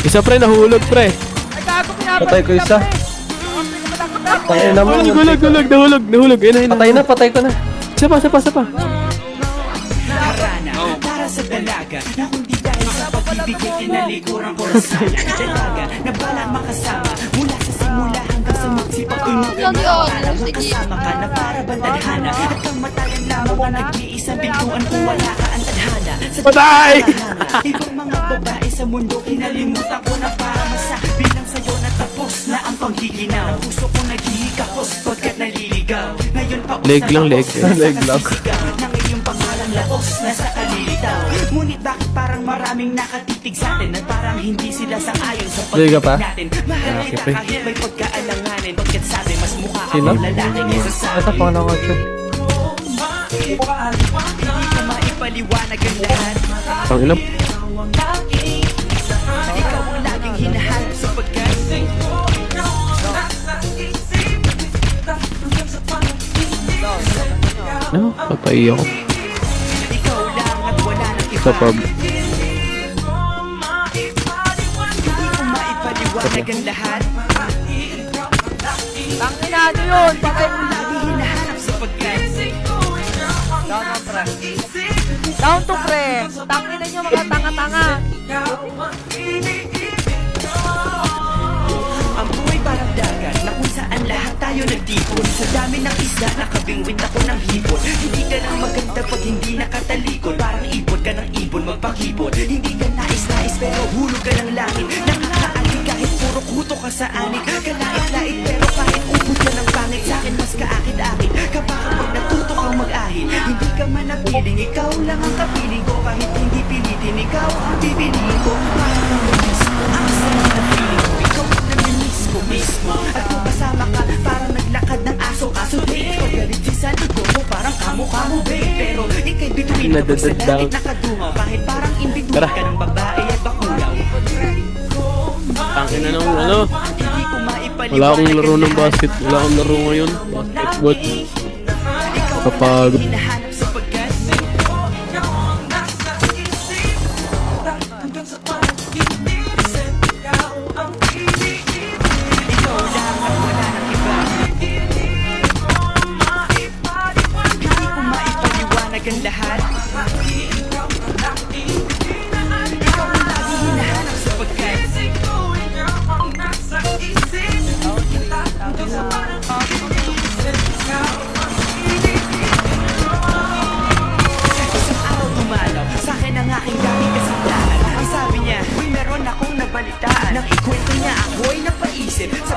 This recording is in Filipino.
Isa pre, nahulog pre. Ay, gago, pinapatay Patay ko isa. Tangin naman. Nahulog. Ayun. Patay ko na. Isa pa. Para sa dalaga na kundi dahil sa pag-ibig ay tinalikuran ko na sana dalaga na balang makasama mula sa simula hanggang sa magsipag ko'y magkakalang makasama ka na para bandadhana at kamatayan lamang ang nag-iisang pintuan kung wala ka ang tadhana sa Patay! ibang mga babae sa mundo kinalimutan ko na para masabi lang sa'yo na tapos na ang panghihinaw puso ko naghihikapos pagkat naliligaw ngayon pa Leg lang. Leg lang. ng iyong pangalang laos na sa kalilitaw. Ngunit bakit parang maraming nakatitig sa atin at parang hindi sila sang-ayon sa Liga pa? natin. Mahal kita pre. kahit may pagkaalanganin. Bakit sabi mas mukha Sino? akong lalaki kaysa sa Asa akin. pang nakakotse? Hindi ko maipaliwanag ang lahat. Tangina. Ikaw ang laging hinahanap sapagkat No, patay ako. ikaw lang at wala nang iba. Sa pub. Hindi ko maipaliwanag ang lahat. Tangin na ano yun. Patay mo. Lagi hinahanap sapagkat Down to pre. Down to pre. Tangin na nyo mga tanga-tanga. ang buhay parang dagat na kung saan lahat tayo nagtipon. Sa dami ng isda nakabingwit ako ng hipon. Hindi ka lang maganda pag hindi nakatalikod. Parang ipon ka ng ibon magpakipon. Hindi ka nais-nais pero hulog ka ng langit. Nakakaalig kahit puro kuto ka sa anik. Kalait-lait pero kahit ubod ka ng pangit. Sa'kin mas kaakit-akit kapag natuto kang mag-ahit. Hindi ka man napiling, ikaw lang ang kapiling ko. Kahit hindi pilitin, ikaw ang pipiliin ko. Parang ang lumis, ang sarap na feeling ko. Ikaw ang naminis ko mismo. At kung kasama ka, parang naglakad ng aso-aso. Babe, pagalit si San Goku, parang kamo-kamo, babe. Pero ika'y bituin ka pag sa langit nakadungaw. Kahit parang imbituin Tara. ka ng babae at bakulaw. Tangina nung ano. Hindi ko maipaliwanag Wala akong laro ang ng lahat. basket. Wala akong laro ngayon. Basketball. Ikaw ang Kapagod. laging hinahanap sapagkat ikaw lang at wala nang iba. Hindi ko maipaliwanag ang lahat. Ikaw ang laging hinahanap sapagkat isang araw dumalaw sa'kin ang aking dating kasintahan. Ang sabi niya, uy meron akong nabalitaan. Nang ikwento niya ako'y napaisip sa